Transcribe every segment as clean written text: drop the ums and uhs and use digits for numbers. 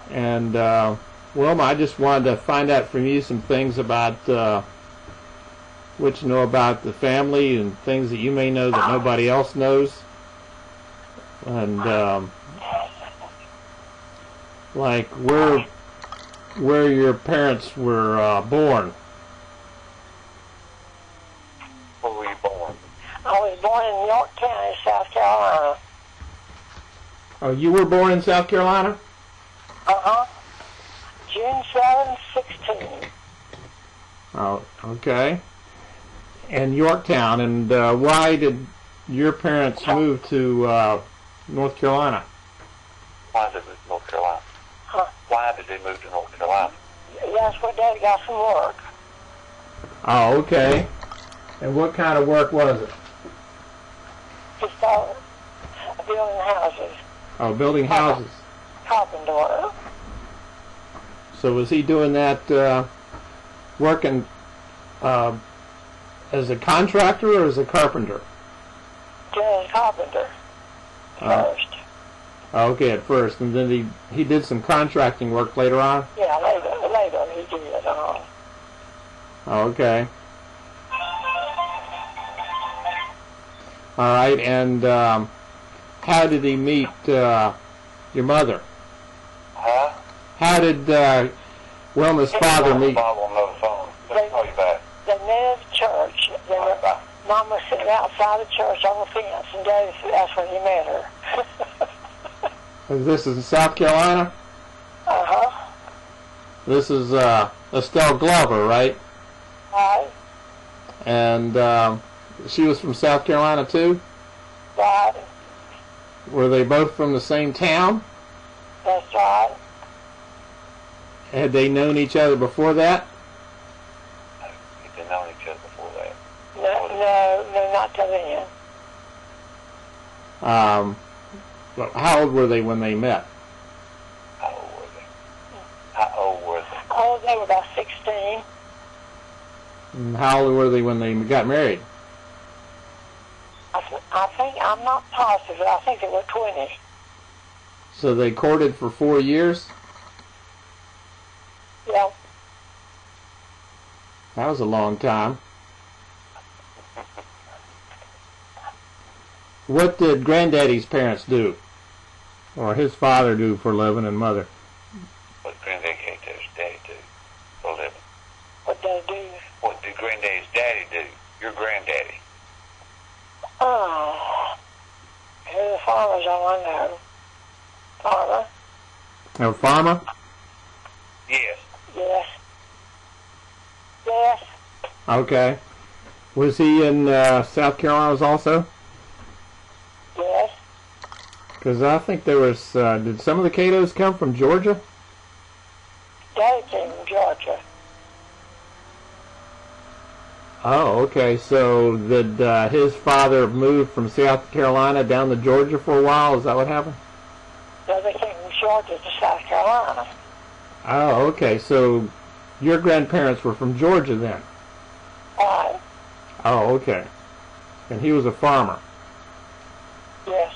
And Wilma, I just wanted to find out from you some things about what you know about the family and things that you may know that nobody else knows. And like where your parents were born. Where were you born? I was born in York County, South Carolina. Oh, you were born in South Carolina? Uh-huh. June 7, 16. Oh, okay. And Yorktown. And why did your parents move to North Carolina? Why did they move to North Carolina? Huh? Why did they move to North Carolina? That's where Dad got some work. Oh, okay. And what kind of work was it? He started building houses. Oh, building houses. Carpenter work. So was he doing that working as a contractor or as a carpenter? Just carpenter first. Okay, at first, and then he did some contracting work later on? Yeah, later he did. Okay. All right, and how did he meet your mother? Huh? How did Wilma's father meet? Bob on another phone. Let me call you back. They met at church. Mom was sitting outside the church on the fence, and that's when he met her. This is in South Carolina? Uh-huh. This is Estelle Glover, right? Right. And she was from South Carolina too? Right. Were they both from the same town? That's right. Had they known each other before that? They didn't know each other before that. No, not till then. Well, how old were they when they met? How old were they? How old were they? Oh, they were about 16. And how old were they when they got married? I think, I'm not positive, but I think they were 20. So they courted for 4 years? Yeah. That was a long time. What did Granddaddy's parents do? Or his father do for a living and mother? What did Granddaddy Cato's daddy do for a living? What they do? What did Granddaddy's daddy do? Your granddaddy. The farmer's all I know. Farmer? A farmer? Yes. Yes. Yes. Okay. Was he in South Carolina also? Yes. Because I think there was, did some of the Catos come from Georgia? Daddy came from Georgia. Oh, okay. So did his father move from South Carolina down to Georgia for a while? Is that what happened? No, they came from Georgia to South Carolina. Oh, okay. So your grandparents were from Georgia then? Right. Oh, okay. And he was a farmer? Yes.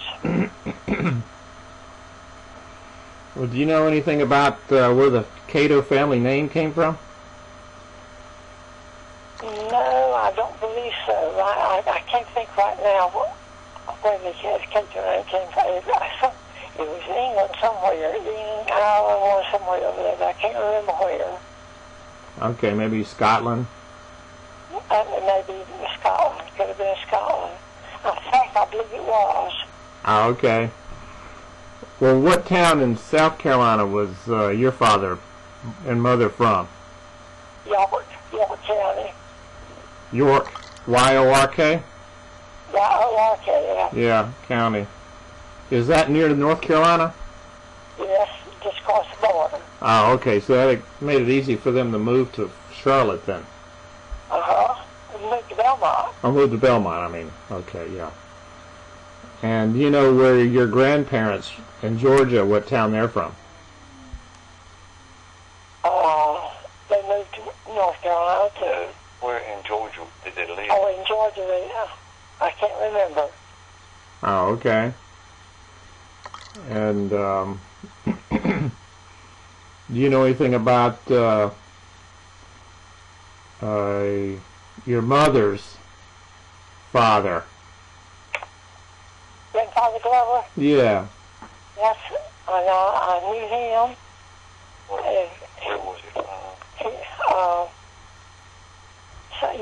Well, do you know anything about where the Cato family name came from? No, I don't believe so. I can't think right now where the Cato name came from. It was England somewhere, England, Ireland, or somewhere over there, but I can't remember where. Okay, maybe Scotland. Maybe Scotland. Could have been Scotland. I believe it was. Oh, okay. Well, what town in South Carolina was your father and mother from? York County. York. Y-O-R-K? Y-O-R-K, yeah. Yeah, county. Is that near to North Carolina? Yes, just across the border. Oh, okay. So that made it easy for them to move to Charlotte then. Uh-huh. We moved to Belmont. Oh, moved to Belmont, I mean. Okay, yeah. And you know where your grandparents in Georgia, what town they're from? They moved to North Carolina, too. Where in Georgia did they live? Oh, in Georgia, I can't remember. Oh, okay. And do you know anything about your mother's father? Grandfather Glover? Yeah. Yes, I knew him. Where was he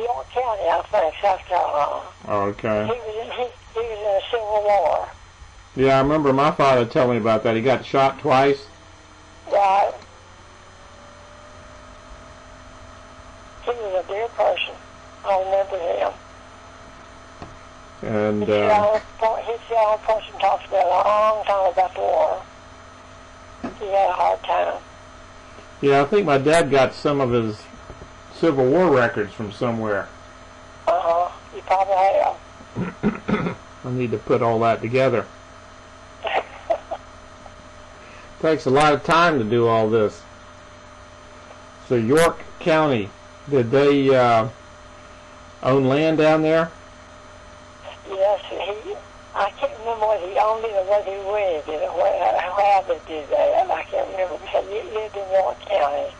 York County, I think, South Carolina. Okay. He was in the Civil War. Yeah, I remember my father telling me about that. He got shot twice. Right. He was a dear person. I remember him. And his young person talks about a long time about the war. He had a hard time. yeah, I think my dad got some of his Civil War records from somewhere. You probably have. I need to put all that together. Takes a lot of time to do all this. So York County, did they own land down there? Yes, I can't remember whether he owned it or whether he rented it, or how they did that. I can't remember because he lived in York County,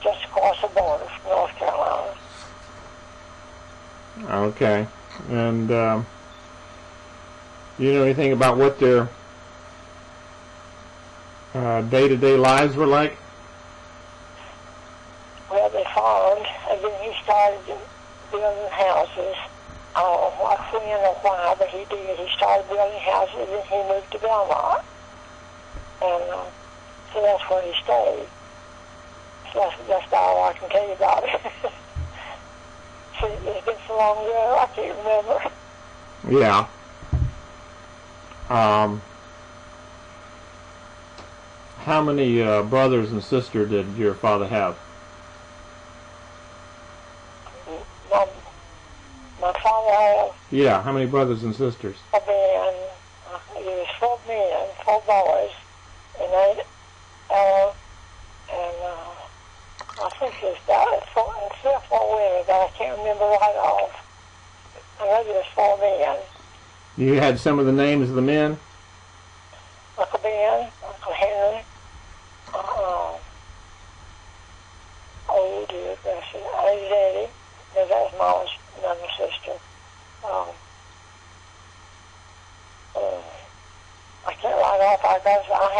just across the border from North Carolina. Okay. And you know anything about what their day-to-day lives were like? Well, they farmed, and then he started building houses. I don't know when or why, but he did. He started building houses, and then he moved to Belmont. And so that's where he stayed. So that's all I can tell you about it. See, it's been so long ago, I can't remember. Yeah. How many brothers and sisters did your father have? My father had Yeah, how many brothers and sisters? a man. It was 4 men, 4 boys, and 8, and I think it was about 4 women, but I can't remember right off. I know there was 4 men. You had some of the names of the men? Uncle Ben, Uncle Henry, oh dear, bless him, Aunt Eddie, and that's Mama's younger sister. I can't write off. I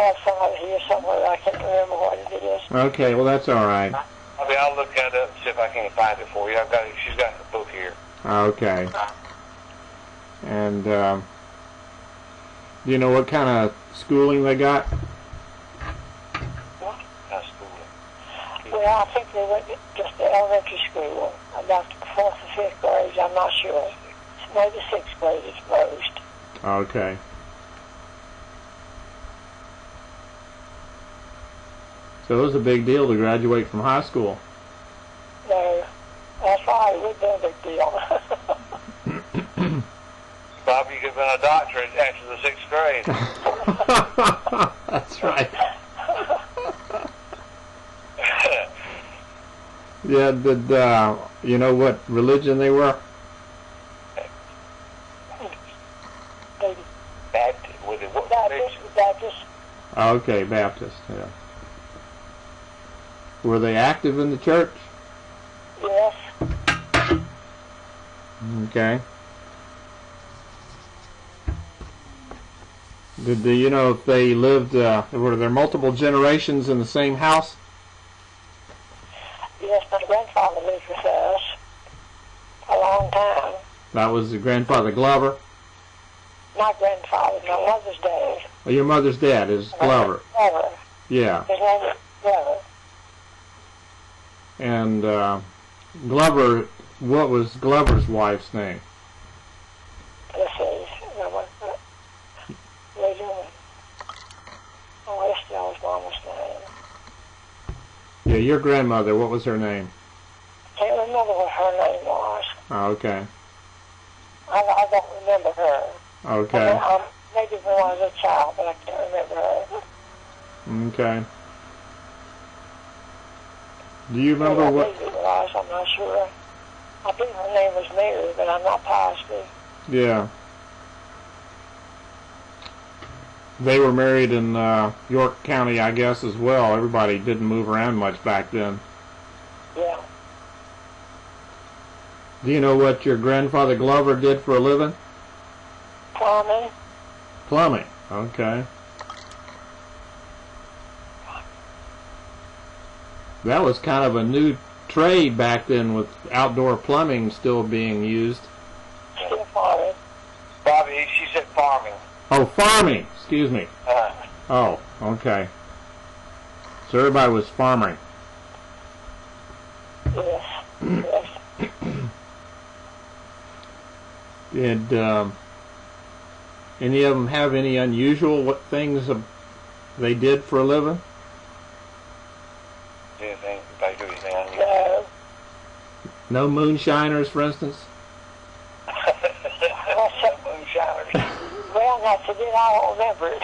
have some of it here somewhere. I can't remember what it is. Okay, well that's all right. I'll look that up and see if I can find it for you. She's got the book here. Okay. And do you know what kind of schooling they got? What kind of schooling? Well, I think they went just to elementary school, about the 4th or 5th grade. I'm not sure. Maybe 6th grade at most. Okay. So it was a big deal to graduate from high school. No, that's right. It would be a big deal. Bob, you could have been a doctorate after the 6th grade. That's right. Yeah, did you know what religion they were? Baptist. Was it what? Baptist. Okay, Baptist, yeah. Were they active in the church? Yes. Okay. You know if they lived, were there multiple generations in the same house? Yes, my grandfather lived with us a long time. That was your grandfather Glover? My grandfather, my mother's dad. Oh, your mother's dad is Glover. Glover. Yeah. His name is Glover. And Glover, what was Glover's wife's name? Let's see. Oh, Estelle was Mama's name. Yeah, your grandmother, what was her name? Can't remember what her name was. Oh, okay. I don't remember her. Okay. Maybe when I was a child, but I can't remember her. Okay. Do you remember what? Maybe it was, I'm not sure. I think her name was Mary, but I'm not positive. Yeah. They were married in York County, I guess, as well. Everybody didn't move around much back then. Yeah. Do you know what your grandfather Glover did for a living? Plumbing. Plumbing. Okay. That was kind of a new trade back then, with outdoor plumbing still being used. Still farming. Bobby, she said farming. Oh, farming. Excuse me. Oh, okay. So everybody was farming. Yes. Yes. Did any of them have any unusual things they did for a living? Anything they do anything unusual? No. No moonshiners, for instance? Moonshiners. Well, that's a bit, I don't remember it.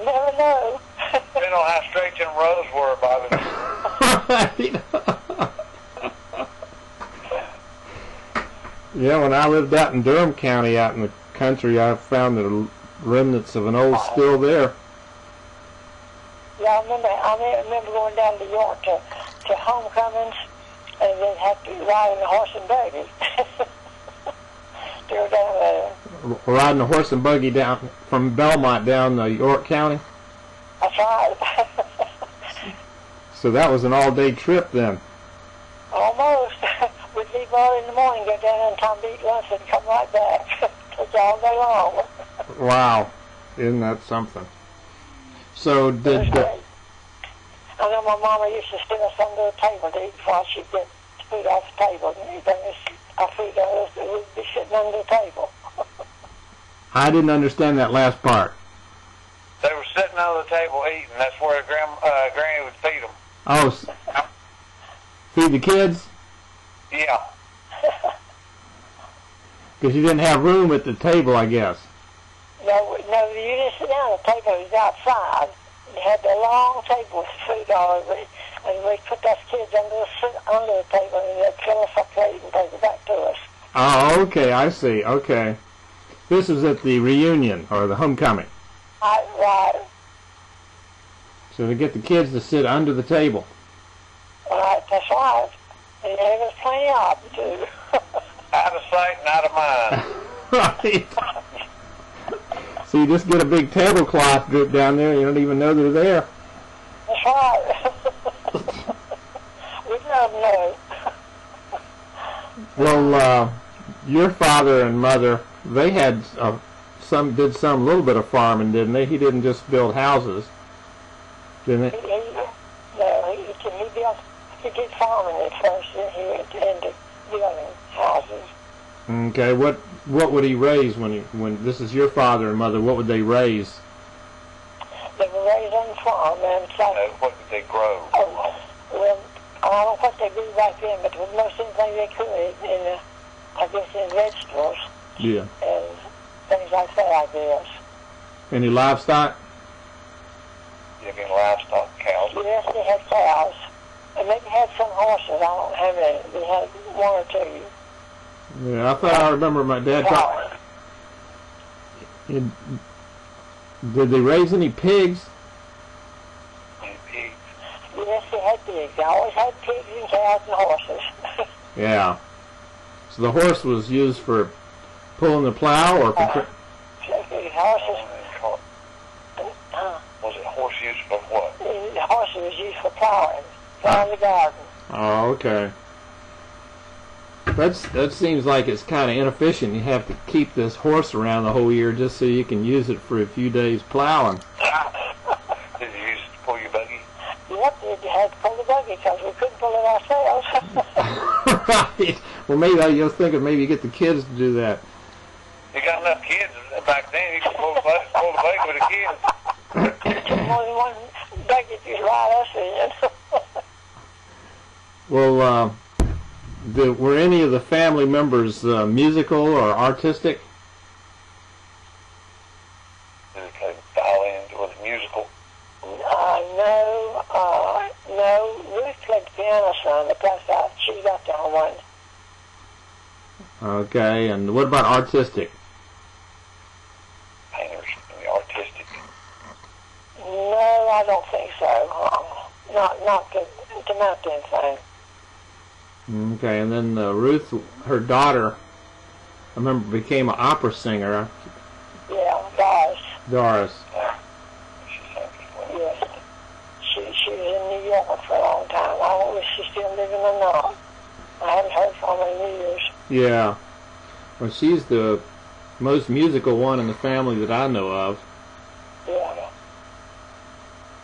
Never know. Depending on how straight them rows were, Bobby. Yeah, when I lived out in Durham County, out in the country, I found the remnants of an old still there. Yeah, I remember going down to York to homecomings, and then had to ride in a horse and buggy. They were down there. Riding a horse and buggy down from Belmont down to York County? That's right. So that was an all-day trip then. Almost. We'd leave early in the morning, go down in time to eat lunch, and come right back. Took all day long. Wow. Isn't that something? So did... I know my mama used to sit us under the table to eat while she'd get food off the table. And bring us our food, we'd be sitting under the table. I didn't understand that last part. They were sitting under the table eating. That's where Granny would feed them. Oh, feed the kids? Yeah. Because you didn't have room at the table, I guess. No, you didn't sit down at the table. It was outside. You had the long table with food all over it, and we put those kids under the table, and they'd fill us up plate and take it back to us. Oh, okay, I see. Okay. This was at the reunion, or the homecoming. Right. So to get the kids to sit under the table. Right, that's right. And there was plenty of them, too. Out of sight and out of mind. Right. So you just get a big tablecloth drip down there, and you don't even know they're there. That's right. We don't know. Well, your father and mother, they had did some little bit of farming, didn't they? He didn't just build houses, didn't he? He did farming at first, and he went into building houses. Okay, what would he raise when this is your father and mother? What would they raise? They were raised on the farm, and What did they grow? Oh, well, I don't know what they grew back then, but with most anything they could, I guess in vegetables. Yeah. And things like that, I guess. Any livestock? You mean livestock, cows? Yes, they had cows. And maybe had some horses. I don't know how many. They had one or two. Yeah, I thought I remember my dad talking. Did they raise any pigs? Any pigs? Yes, they had pigs. They always had pigs and cows and horses. Yeah. So the horse was used for pulling the plow, or for... Horses. Was it horse used for what? The horses was used for plowing the garden. Oh, okay. That seems like it's kind of inefficient. You have to keep this horse around the whole year just so you can use it for a few days plowing. Did you use it to pull your buggy? Yep, you had to pull the buggy because we couldn't pull it ourselves. Right. Well, maybe I was thinking maybe you get the kids to do that. You got enough kids back then. You could pull the buggy with the kids. More than one buggy to ride us in. Well, were any of the family members musical or artistic? Did they play violin? Was it musical? No. Ruth played the piano some, but she got the one. Okay, and what about artistic? Painters, artistic. No, I don't think so. Not the mountain thing. Okay, and then Ruth, her daughter, I remember became an opera singer. Yeah, Doris. Doris. Yes. She was in New York for a long time. I don't know if she's still living or not. I haven't heard from her in years. Yeah. Well, she's the most musical one in the family that I know of. Yeah.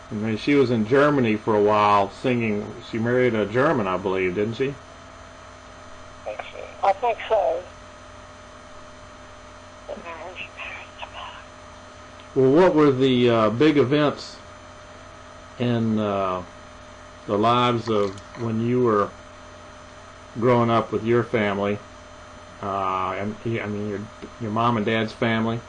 I mean, she was in Germany for a while singing. She married a German, I believe, didn't she? I think so. Well, what were the big events in the lives of when you were growing up with your family? I mean, your mom and dad's family.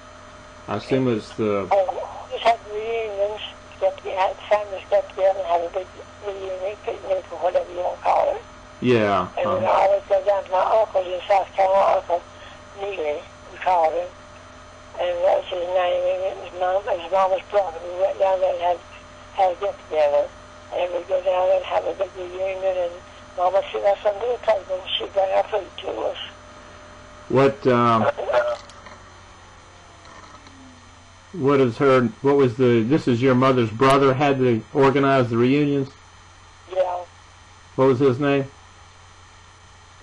I assume it's the. Oh, we had reunions. Had families get together and have a big reunion, picnic, or whatever you want to call it. Yeah. And we'd always go down to my uncle's in South Carolina, Uncle Neely, we called him. And that's his name, and his mama's brother. We went down there and had a get together. And we'd go down there and have a big reunion, and Mama sit us under the table and she'd bring our food to us. This is your mother's brother had to organize the reunions? Yeah. What was his name?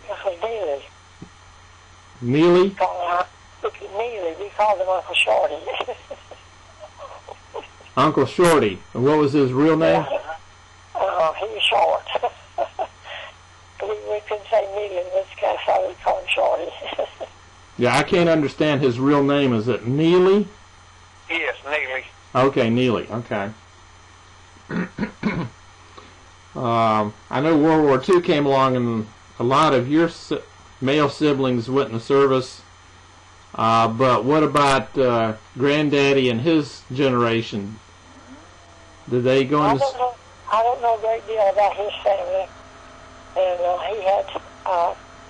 Uncle Neely. Neely? Neely, we called him Uncle Shorty. Uncle Shorty. And what was his real name? He was short. we couldn't say Neely, so we called him Shorty. Yeah, I can't understand his real name. Is it Neely? Yes, Neely. Okay, Neely. Okay. I know World War II came along, and a lot of your male siblings went in the service. But what about Granddaddy and his generation? Did they go into? I don't know a great deal about his family. And he had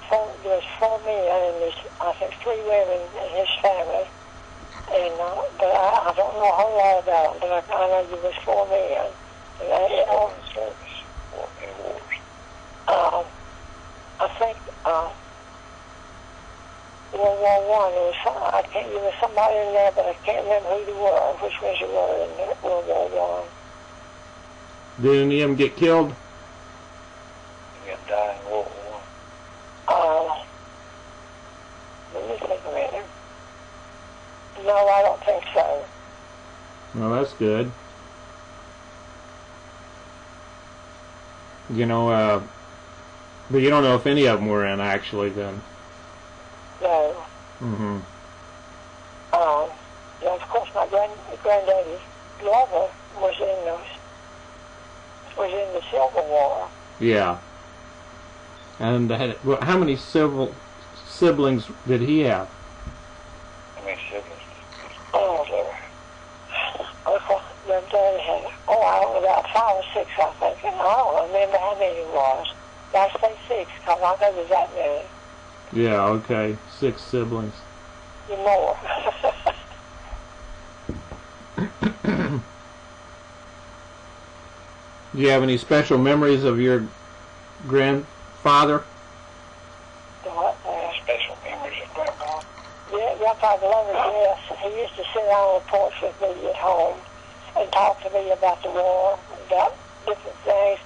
there was 4 men and I think 3 women in his family. And but I don't know a whole lot about them. But I know there was 4 men. And they all in service in wars. I think World War I. There was somebody in there, but I can't remember who they were, which ones they were in World War I. Did any of them get killed? You died in World War Let me think a minute. No, I don't think so. Well, that's good. You know, but you don't know if any of them were in, actually, then. No. Mm-hmm. Yeah, of course, my granddaddy's lover was in the Civil War. Yeah. And how many siblings did he have? How many siblings? Uncle Granddaddy had, I don't know, about 5 or 6, I think. And I don't remember how many it was. I say 6, because I know there's that many. Yeah, okay. 6 siblings. More. Do you have any special memories of your grandfather? Special memories of Grandpa? Yeah, Grandpa loved us, yes. He used to sit on the porch with me at home and talk to me about the war, about different things.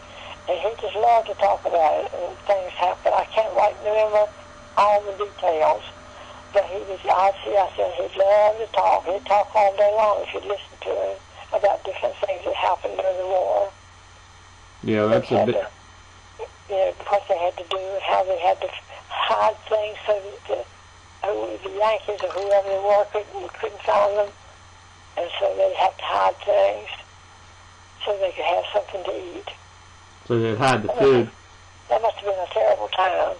And he just loved to talk about it, and things happened. I can't remember all the details. But I said he'd love to talk. He'd talk all day long if you'd listen to him about different things that happened during the war. Yeah, that's a bit. What they had to do and how they had to hide things so that the Yankees or whoever they were couldn't find them. And so they'd have to hide things so they could have something to eat. So they'd hide the food. That must have been a terrible time.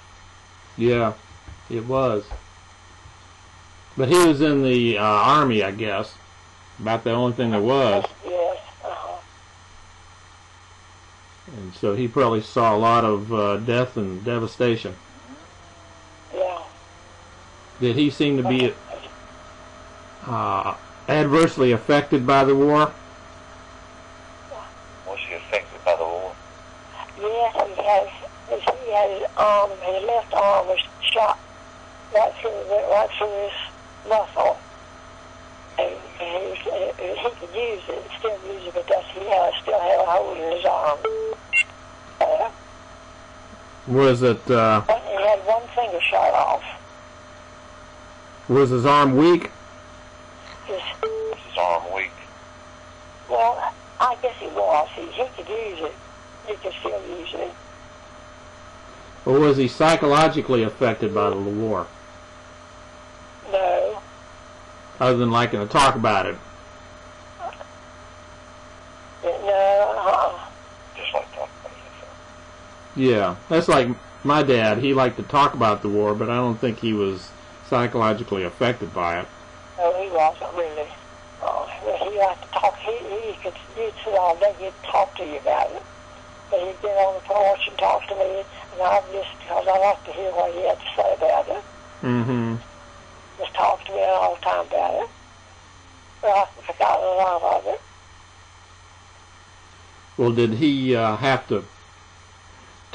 Yeah, it was. But he was in the Army, I guess. About the only thing there was. Yes. And so he probably saw a lot of death and devastation. Yeah. Did he seem to be adversely affected by the war? Was he affected by the war? Yes, he had his arm, his left arm was shot right through his muscle. And he could use it, still use it, but he still had a hole in his arm. Was it? He had one finger shot off. Was his arm weak? Was his arm weak? Well, I guess he was. He could use it. He could still use it. Or was he psychologically affected by the war? No. Other than liking to talk about it? No. Just like talking about it. Yeah, that's like my dad. He liked to talk about the war, but I don't think he was psychologically affected by it. No, he wasn't really. He liked to talk. He'd sit all day. He'd talk to you about it. But he'd get on the porch and talk to me, and I'd listen because I liked to hear what he had to say about it. Mm-hmm. Just talk to me all the time about it. Well, I forgot a lot of it. Well, did he have to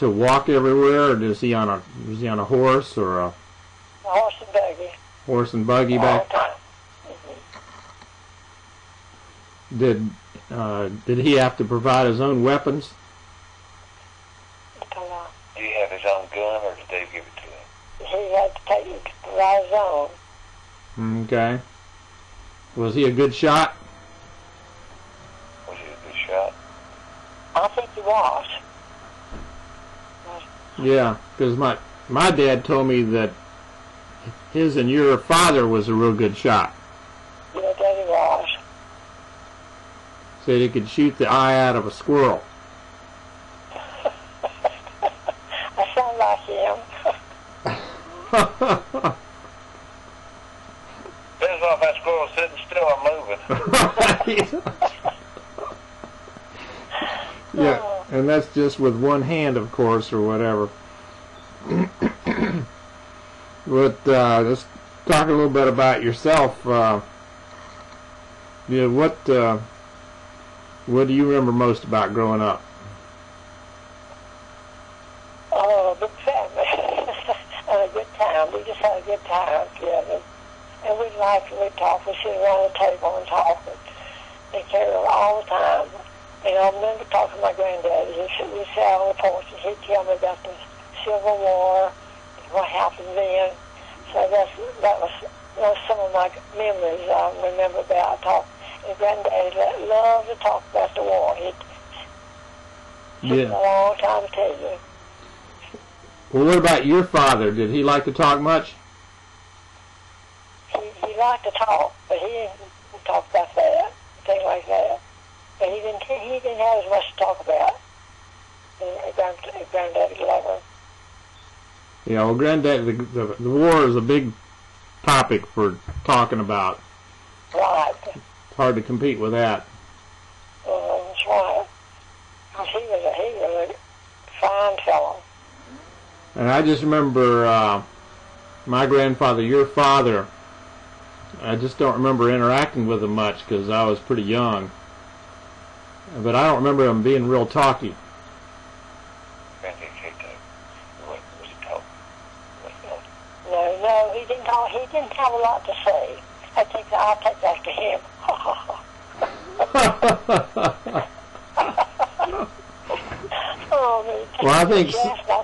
walk everywhere, or was he on a horse or a Horse and buggy. Horse and buggy All back? the time. Mm-hmm. Did he have to provide his own weapons? Did he have his own gun, or did Dave give it to him? He had to take it to provide his own. Okay. Was he a good shot? Was he a good shot? I think he was. Yeah, because my dad told me that his and your father was a real good shot. Yeah, that he was. Said he could shoot the eye out of a squirrel. I sound like him. Depends on if that squirrel's sitting still or moving. Yeah, and that's just with one hand, of course, or whatever. But let's talk a little bit about yourself. Yeah, what do you remember most about growing up? Oh, big family. A good time. We just had a good time together. And we'd laugh and we'd talk. We'd sit around the table and talk and carry on all the time. And I remember talking to my granddad. We'd sit out on the porch and he'd tell me about the Civil War and what happened then. So that was some of my memories I remember about talking. And Granddad loved to talk about the war. He'd take a long time to tell you. Well, what about your father? Did he like to talk much? He liked to talk, but he didn't talk about that, things like that. But he didn't have as much to talk about. Granddaddy loved him. Yeah, well, Granddad, the war is a big topic for talking about. Right. It's hard to compete with that. That's right. He was a fine fellow. And I just remember my grandfather, your father, I just don't remember interacting with him much because I was pretty young. But I don't remember him being real talky. Granddad Cato, was he talking? No, he didn't talk. He didn't have a lot to say. I'll take that to him. Well, I think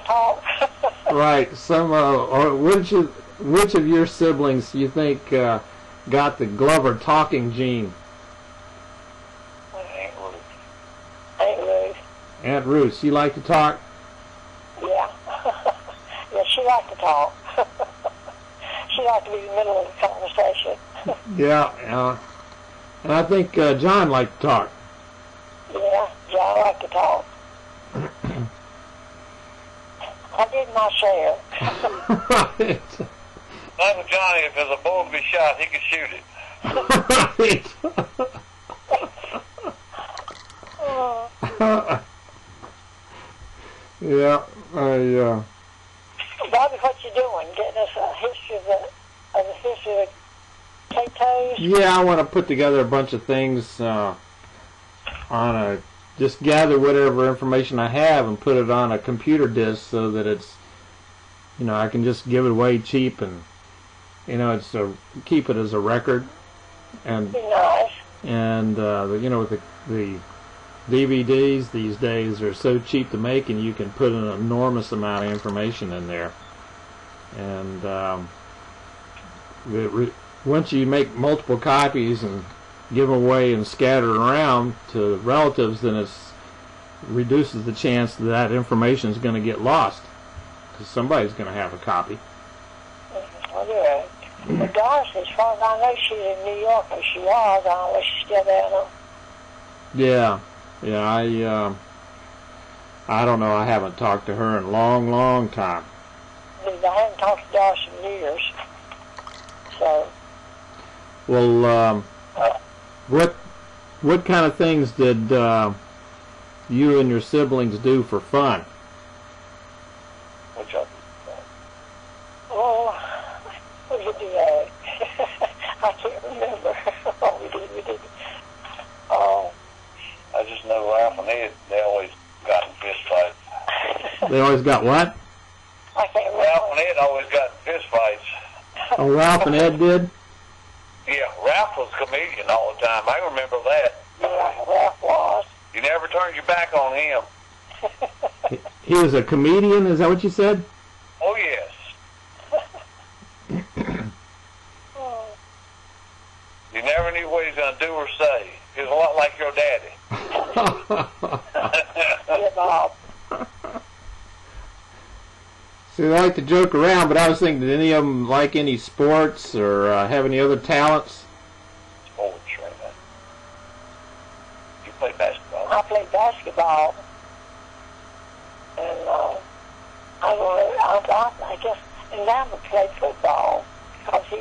talk. right. Or which of your siblings you think got the Glover talking gene? Aunt Ruth. Aunt Ruth. She liked to talk. Yeah. Yeah, she liked to talk. She liked to be in the middle of the conversation. Yeah. And I think John liked to talk. Yeah, John liked to talk. I did my share. Right. Uncle Johnny, if there's a bull to be shot, he could shoot it. Right. Yeah, Bobby, what you doing? Getting us a history of Yeah, I want to put together a bunch of things just gather whatever information I have and put it on a computer disk so that it's, I can just give it away cheap and, it's keep it as a record. And Nice. And with the DVDs these days are so cheap to make, and you can put an enormous amount of information in there. And once you make multiple copies and give them away and scatter around to relatives, then it reduces the chance that information is going to get lost, because somebody's going to have a copy. Well, yeah. But Doris, as far as I know, she's in New York, or she was. I don't know if she's still there now. Yeah. I don't know. I haven't talked to her in a long, long time. I haven't talked to Doris in years. So. Well, what kind of things did you and your siblings do for fun? Which of Oh, what did we do that? I can't remember what we did. I just know Ralph and Ed, they always got in fist fights. They always got what? I can't remember. Ralph and Ed always got in fist fights. Oh, Ralph and Ed did? Yeah, Ralph was a comedian all the time. I remember that. Ralph was. You never turned your back on him. He was a comedian, is that what you said? Oh, yes. You never knew what he was going to do or say. He was a lot like your daddy. Yeah, Bob. See, they like to joke around, but I was thinking, did any of them like any sports or have any other talents? Sports, right now. You play basketball? I played basketball, and I guess, and Lambert played football because he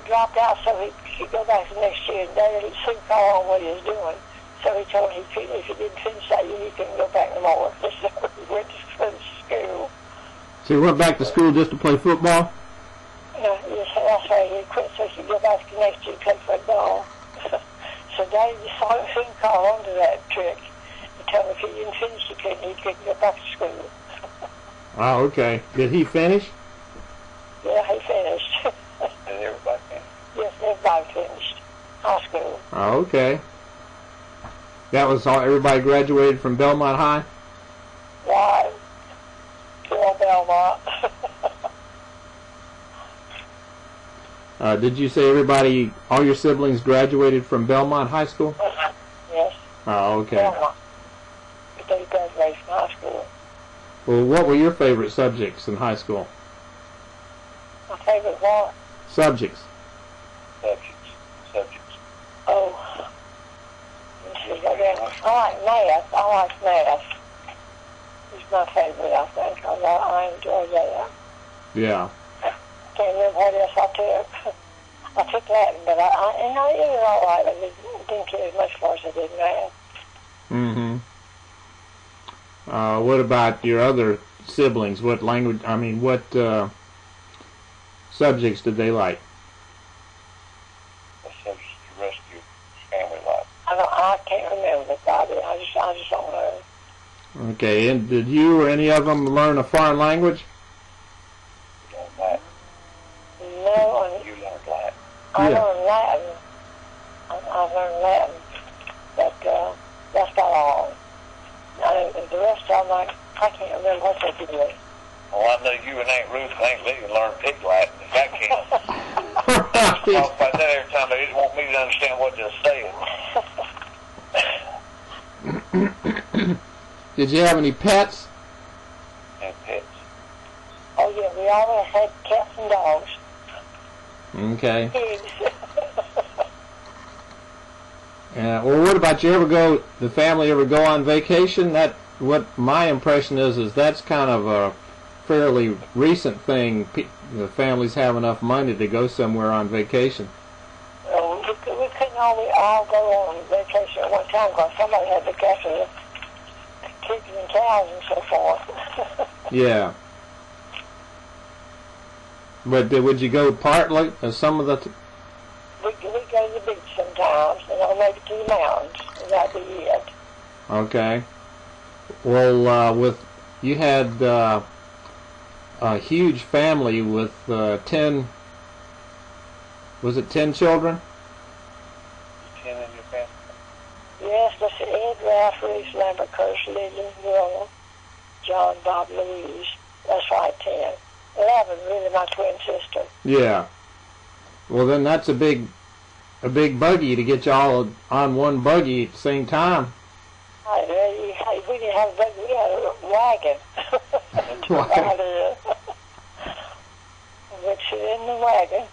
dropped out, so he could go back the next year. And Dad soon caught on what he was doing, so he told him if he didn't finish that year, he couldn't go back no more. So he went to school. So he went back to school just to play football? No, yes, that's right. He quit so he could go back the next year and play football. So Daddy soon caught on to that trick. He told him if he didn't finish, he couldn't go back to school. Oh, okay. Did he finish? Yeah, he finished. Did everybody finish? Yes, everybody finished high school. Oh, okay. That was all. Everybody graduated from Belmont High? Why? Till Belmont. Did you say all your siblings graduated from Belmont High School? Yes. Oh, okay. Belmont. They graduated from high school. Well, what were your favorite subjects in high school? My favorite what? Subjects. Subjects. Oh. I like math. I like math. It's my favorite, I think. I enjoy that. Yeah. Can't remember what else I took. I took Latin, but it was all right. I didn't care as much for as I did math. Mm-hmm. What about your other siblings? What subjects did they like? What subjects did the rest of your family like? I can't remember, Bobby. I just don't know. Okay, and did you or any of them learn a foreign language? No. You learned Latin. I learned Latin. I learned Latin, but that's about all. The rest of them, I can't remember what they did. Well, I know you and Aunt Ruth and Aunt Lee learned pig Latin, if that counts. I talk about that every time. They just want me to understand what they're saying. Did you have any pets? And pets. Oh, yeah, we always had cats and dogs. Okay. Pigs. Well, what about the family ever go on vacation? What my impression is that's kind of a fairly recent thing. The families have enough money to go somewhere on vacation. We couldn't all go on vacation at one time because somebody had to catch the pigs and cows and so forth. Yeah. But would you go partly? Some of the... We beach sometimes, and I'll maybe to the mountains, and that'd be it. Okay. Well, you had a huge family with 10. Was it 10 children? 10 in your family? Yes, that's Ed, Ralph, Reese, Lambert, Curtis, Lily, Wilma, John, Bob, Louise. That's right, 10. 11, really, my twin sister. Yeah. Well, then that's a big buggy to get y'all on one buggy at the same time. We didn't have a buggy, we had a wagon. We'd sit in the wagon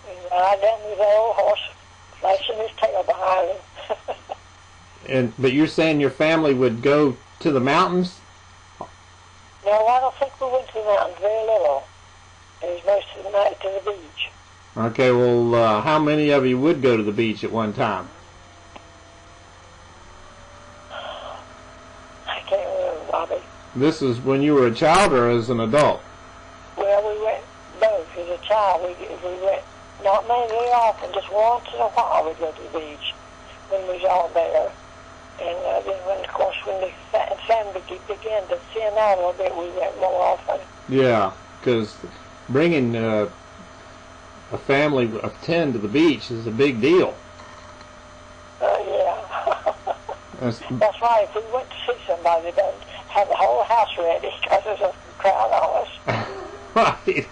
and ride down with the old horse, flashing his tail behind him. But you're saying your family would go to the mountains? No, I don't think we went to the mountains, very little. It was most of the night to the beach. Okay, well, how many of you would go to the beach at one time? I can't remember, Bobby. This is when you were a child or as an adult? Well, we went both. As a child, we went not very often, just once in a while we'd go to the beach when we was all there. And then, of course, when the family began to thin out a little bit, we went more often. Yeah, because bringing a family of 10 to the beach is a big deal. Yeah. That's right. If we went to see somebody, they'd have the whole house ready because there's a crowd on us. Right.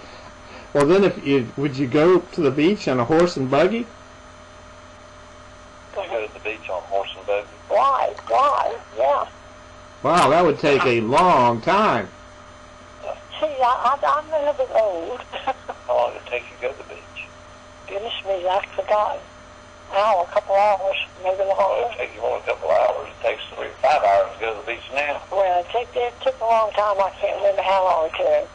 Well, then, would you go to the beach on a horse and buggy? I go to the beach on horse and buggy. Why? Yeah. Wow, that would take a long time. See, I'm a little bit old. How long did it take you to go to the beach? Goodness me, I've forgotten. Hour, a couple hours, maybe longer. Well, it takes you only a couple hours. It takes 3 to 5 hours to go to the beach now. Well, it took a long time. I can't remember how long it took.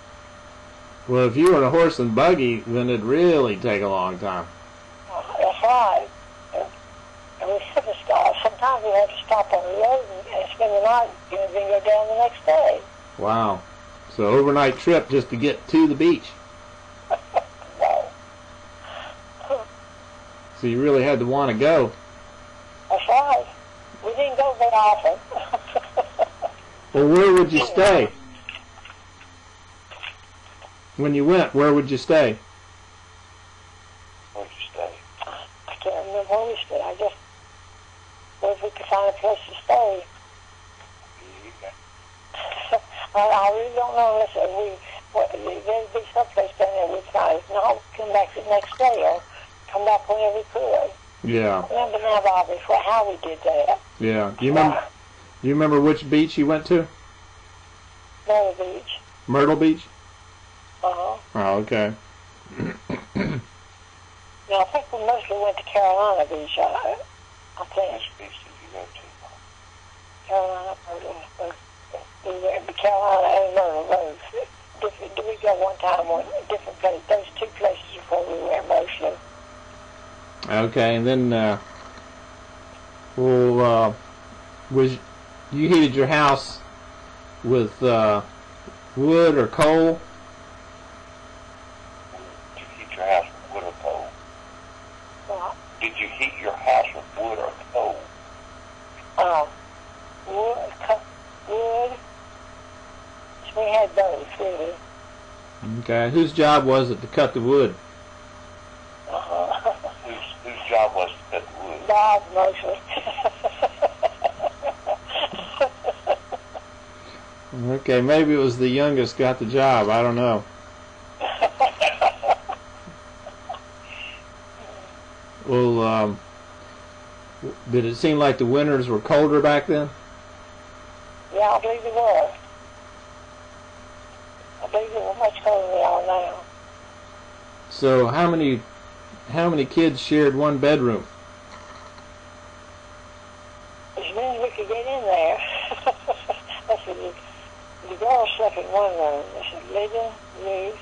Well, if you were on a horse and buggy, then it'd really take a long time. That's right. And we had to stop. Sometimes we had to stop on the road and spend the night, and then go down the next day. Wow. So overnight trip just to get to the beach. Wow. So you really had to want to go. That's right. We didn't go very often. Well, where would you stay? When you went, where would you stay? Where'd you stay? I can't remember where we stayed. I just, well, if we could find a place to stay. I really don't know unless there'd be some place down there we'd find. If not, we'd come back the next day or come back whenever we could. Yeah. I remember now, Bobby, how we did that. Yeah. Do you remember which beach you went to? Myrtle Beach. Myrtle Beach? Uh-huh. Oh, okay. Now, I think we mostly went to Carolina Beach, I think. Which beach did you go to? Carolina, Myrtle. We went to Carolina and Myrtle both. Did we go one time on different places? Those two places before we went mostly. Okay, and then, was you heated your house with wood or coal? Did you heat your house with wood or coal? What? Did you heat your house with wood or coal? Wood. We had both, really. Okay, whose job was it to cut the wood? Whose job was to cut the wood? Bob, mostly. Okay, maybe it was the youngest got the job. I don't know. Well, did it seem like the winters were colder back then? Yeah, I believe it was. I believe it was much colder than they are now. So how many kids shared one bedroom? As many as we could get in there. Let's see, the girls slept in one room. Lydia, Ruth,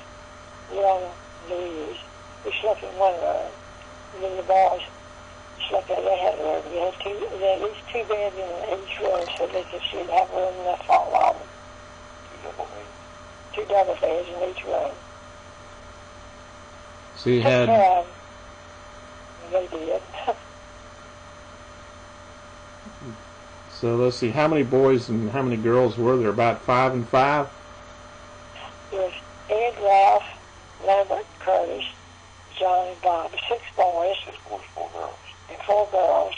Young, Louise. We slept in one room. And then the boys slept in, they had a room. They had at least 2 beds in each room so they should have room enough for all of them. 2 double beds in each room. So you had They did. So let's see, how many boys and how many girls were there? About 5 and 5? There's Ed, Ralph, Lambert, Curtis, John, and Bob. 6 boys. 6 boys, 4 girls. And 4 girls.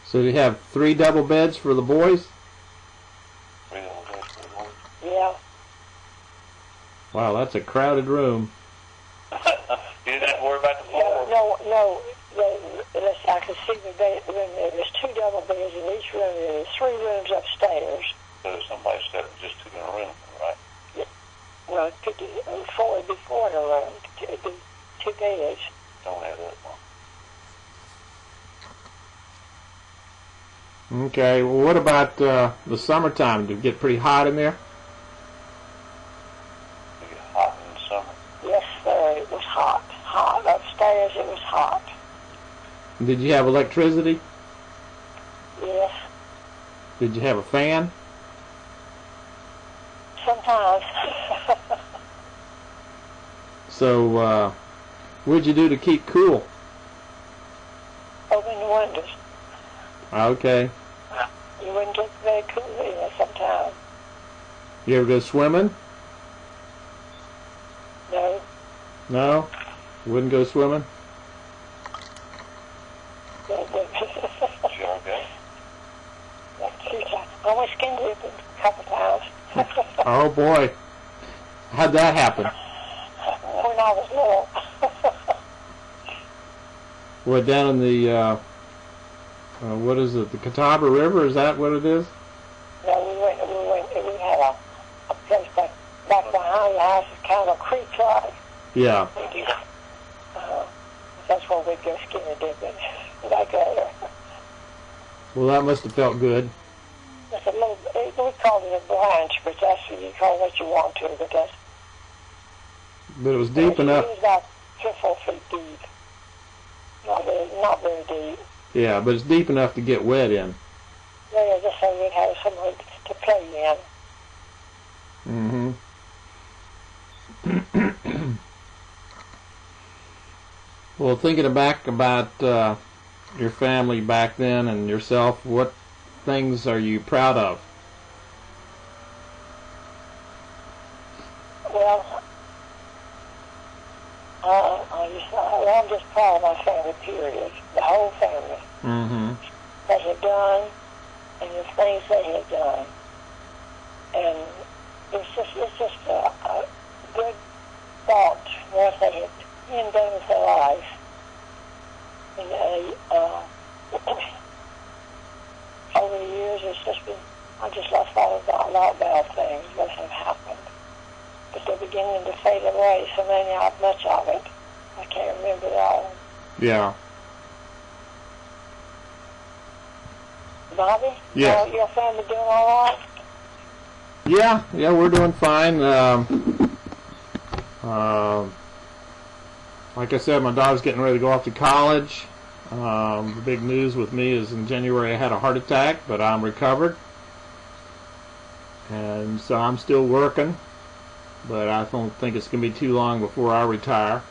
So you have 3 double beds for the boys? 3 double beds for the boys? Yeah. Wow, that's a crowded room. You didn't have to worry about the floor? No. I can see the bed room there. There's 2 double beds in each room. There's 3 rooms upstairs. So somebody said just 2 in a room, right? Yeah. Well, it could be 4 in a room. It'd be 2 beds. Don't have that one. Okay, well what about the summertime? Did it get pretty hot in there? It get hot in the summer. Yes, sir. It was hot. Hot. Upstairs it was hot. Did you have electricity? Yes. Did you have a fan? Sometimes. So, what'd you do to keep cool? Open the windows. Okay. You wouldn't get very cool in there sometimes. You ever go swimming? No. No? Wouldn't go swimming? Sure, okay. I went skin dipping a couple times. Oh boy. How'd that happen? When I was little. What, down in the, what is it, the Catawba River? Is that what it is? No, we had a place back behind the house, it's kind of a creek like. Yeah. That's where we'd go skinny dipping. Like Well, that must have felt good. it's a little, we called it a branch, but that's what you call what you want to, but that's. But it was deep enough. It was about 3 or 4 feet deep. Not very deep. Yeah, but it's deep enough to get wet in. Yeah, just so we'd have somewhere to play in. Mm-hmm. Well, thinking back about your family back then and yourself, what things are you proud of? Well, I'm just proud of my family, period. The whole family. Mm-hmm. They had done, and the things they had done. And it's just a good thought what they had done with their life. And over the years, it's just been, I just lost thought about a lot of bad things that have happened. But they're beginning to fade away, so much of it. I can't remember it all. Yeah. Bobby? Yeah. Your family doing all right? Yeah, we're doing fine. Like I said, my daughter's getting ready to go off to college. The big news with me is in January I had a heart attack, but I'm recovered. And so I'm still working, but I don't think it's going to be too long before I retire.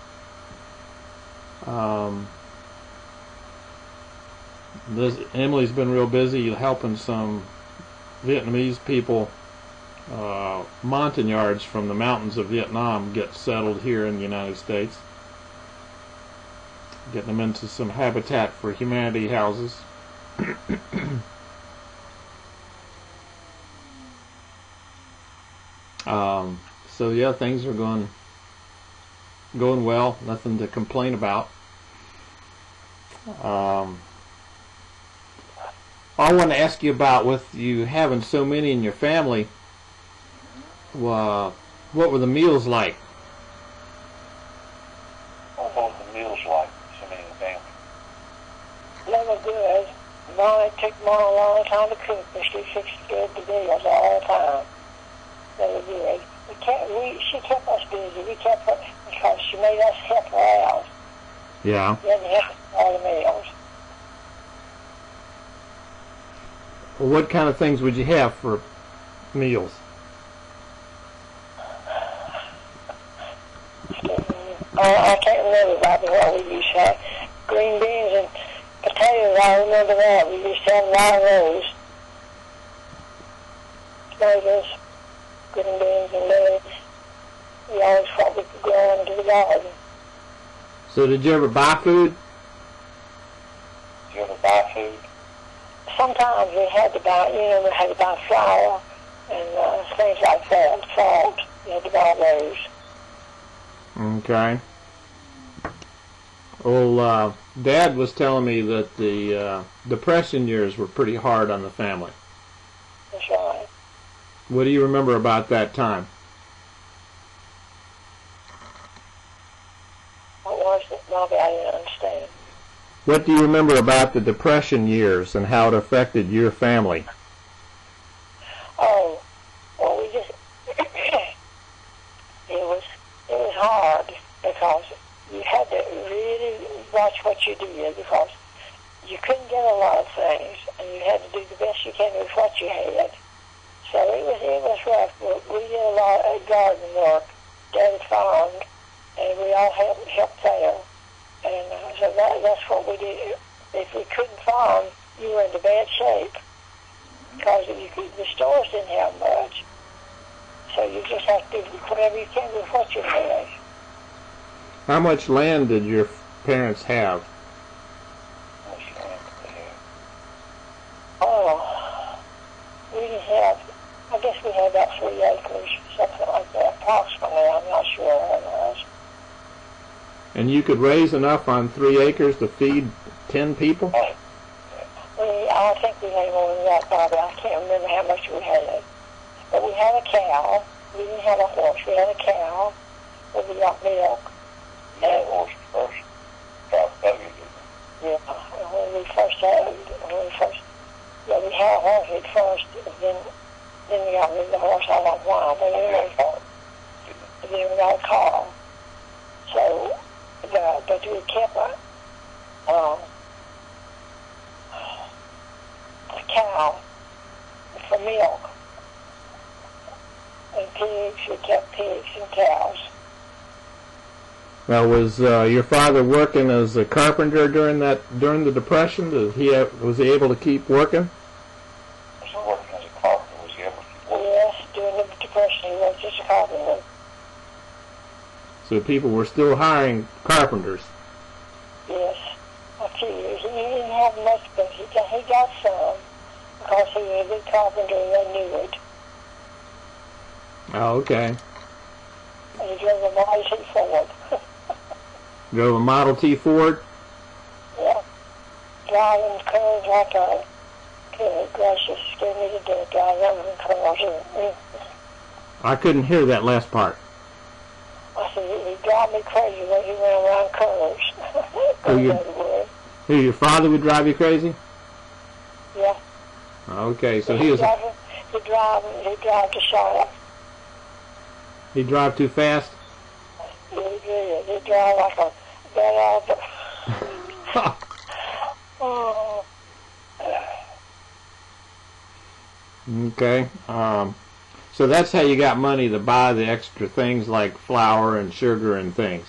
Emily's been real busy helping some Vietnamese people, montagnards from the mountains of Vietnam, get settled here in the United States. Getting them into some Habitat for Humanity houses. So yeah, things are going well. Nothing to complain about. I want to ask you about, with you having so many in your family, what were the meals like? What were the meals like? So many in the family. They were good. Mom, it took Mom a long time to cook, but she fixed good the meals all the time. They were good. She kept us busy. We kept her, because she made us help her out. Yeah. We had to help all the meals. Well, what kind of things would you have for meals? I can't remember about what we used to have. green beans and potatoes. I remember that. We used to have a lot of those. Potatoes, green beans, and legs. We always thought we could grow into the garden. So did you ever buy food? Did you ever buy food? Sometimes we had to buy, we had to buy flour and things like that, salt. We had to buy those. Okay. Well, Dad was telling me that the Depression years were pretty hard on the family. That's right. What do you remember about that time? What was it, Bobby? I didn't understand. What do you remember about the Depression years and how it affected your family? Oh, well, we just, it was hard because you had to really watch what you did because you couldn't get a lot of things and you had to do the best you can with what you had. So it was rough, but we did a lot of garden work. Daddy farmed, and we all helped there. And so that's what we did. If we couldn't farm, you were in bad shape because the stores didn't have much. So you just have to do whatever you can with what you had. How much land did your parents have? Oh, we didn't have, I guess we had about 3 acres, something like that, approximately. I'm not sure how it was. And you could raise enough on 3 acres to feed 10 people? I think we had more than that, probably. I can't remember how much we had. But we had a cow. We didn't have a horse. We had a cow where we got milk. You had a horse first. Got a buggy, didn't you? Yeah, we had a horse at first, and then we got rid of the horse. I don't know why, but then we got a car. So, but we kept a cow for milk. And pigs, we kept pigs and cows. Now, was your father working as a carpenter during the Depression? Was he able to keep working? Was he working as a carpenter? Was he able to keep working? Yes, during the Depression, he worked as a carpenter. So people were still hiring carpenters. Yes, a few years. He didn't have much, but he got some because he was a good carpenter and they knew it. Oh, okay. And he drove a Model T Ford. Drove a Model T Ford? Yeah. Driving cars like a good gracious, scared me to death driving cars. I couldn't hear that last part. I said, he drive me crazy when he went around curves. Your father would drive you crazy? Yeah. Okay, so he was... He'd drive to Charlotte. He'd drive too fast? He did. He'd drive like a bad altar. Oh. Okay. So that's how you got money to buy the extra things like flour and sugar and things.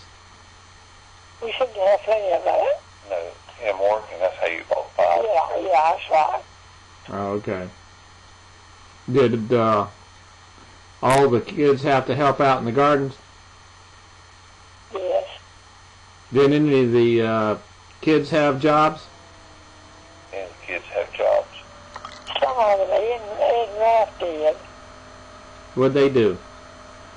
We seem to have plenty of that. No, him working, that's how you bought flour. Yeah, that's right. Oh, okay. Did all the kids have to help out in the gardens? Yes. Did any of the kids have jobs? And the kids have jobs. Some of them, Ed and Ralph did. What'd they do?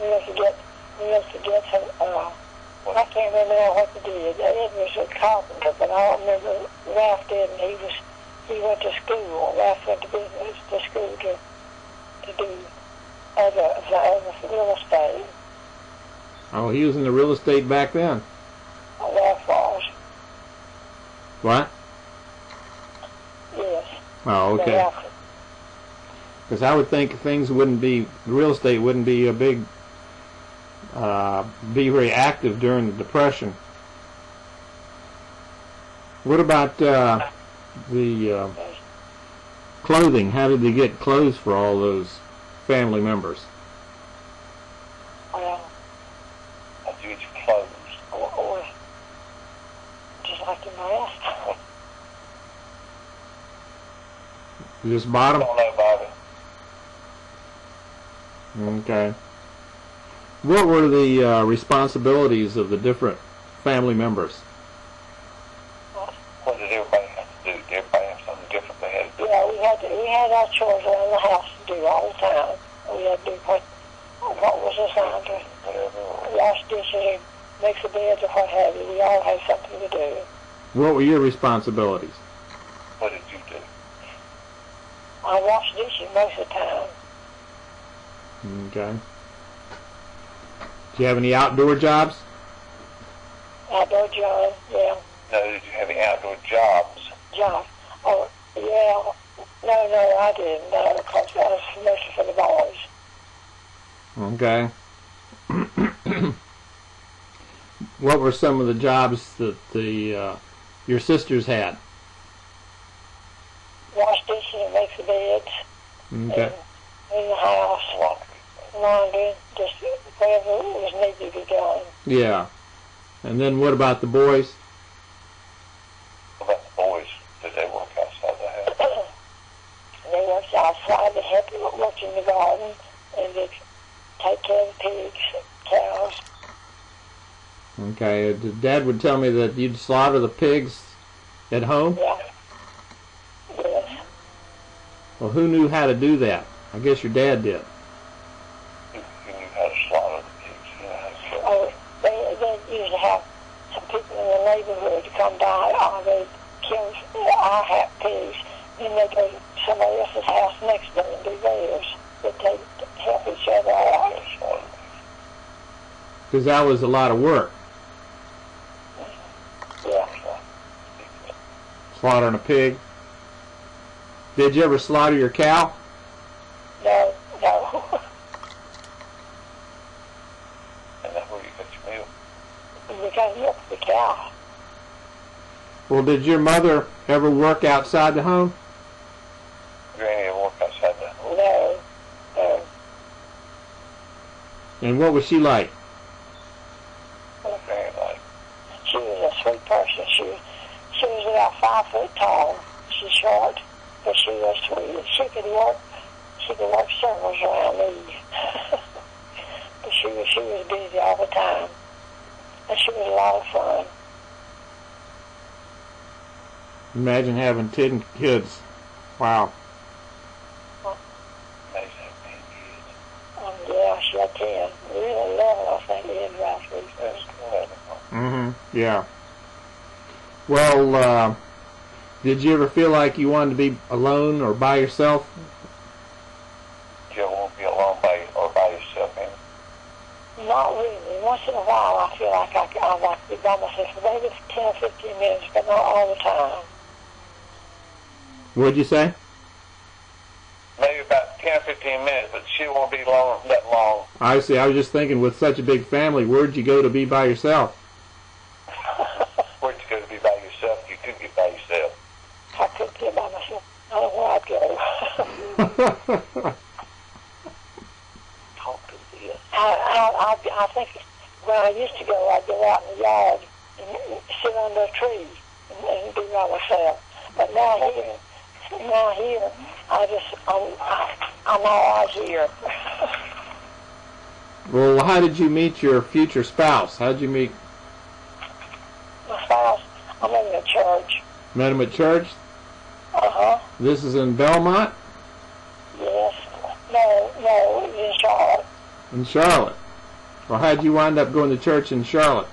We used to get some, I can't remember now what they did. Ed was a carpenter, but I don't remember Ralph did, and he went to school. Ralph went to business, to school to do other real estate. Oh, he was in the real estate back then. Ralph was. What? Yes. Oh, okay. Because I would think real estate wouldn't be a big, be very active during the Depression. What about the clothing? How did they get clothes for all those family members? Well, How'd you get your clothes? just like a mask. You just bought I them? don't know about it. Okay. What were the responsibilities of the different family members? What did everybody have to do? Did everybody have something different they had to do? Yeah, we had our chores around the house to do all the time. We had to do what was assigned to wash dishes, make the beds, or what have you. We all had something to do. What were your responsibilities? What did you do? I washed dishes most of the time. Okay. Do you have any outdoor jobs? Outdoor job, yeah. No, did you have any outdoor jobs? Job. Oh, yeah. No, I didn't. No, because that was mostly for the boys. Okay. What were some of the jobs that your sisters had? Wash dishes and make the beds. Okay. And in the house, laundry, just whatever was needed to be done. Yeah. And then what about the boys? What about the boys? Did they work outside the house? They worked outside to help work in the garden and they take care of the pigs, cows. Okay. Dad would tell me that you'd slaughter the pigs at home? Yeah. Yes. Well, who knew how to do that? I guess your dad did. You knew how to slaughter the pigs. You know how to slaughter. Oh, they used to have some people in the neighborhood to come by. They'd kill our pigs. Then they'd go to somebody else's house next door and do theirs. But they'd help each other out. Because that was a lot of work, Yeah. slaughtering a pig. Did you ever slaughter your cow? No. And that's where you got your meal. We got to milk the cow. Well, did your mother ever work outside the home? Granny ever work outside the home? No. And what was she like? Granny like. She was a sweet person. She was about 5 foot tall. She's short, but she was sweet. She could work circles around me. But she was busy all the time. And she was a lot of fun. Imagine having 10 kids. Wow. Amazing how many kids. Yeah, she had 10. Really 11, I think, in roughly. That's 11. Mm-hmm. Yeah. Well, did you ever feel like you wanted to be alone or by yourself? You ever want to be alone by yourself, man? Not really. Once in a while, I feel like I like to be by myself. Maybe 10 or 15 minutes, but not all the time. What'd you say? Maybe about 10 or 15 minutes, but she won't be long that long. I see. I was just thinking, with such a big family, where'd you go to be by yourself? Where'd you go to be by yourself? You couldn't get by yourself. I couldn't get by myself. I don't know where I'd go. Talk to this. I think when I used to go, I'd go out in the yard and sit under a tree and be by myself. But now here, I'm always here. Well, how did you meet your future spouse? How did you meet? My spouse, I'm in the church. Met him at church? Uh-huh. This is in Belmont? Yes. No, it's in Charlotte. In Charlotte. Well, how'd you wind up going to church in Charlotte?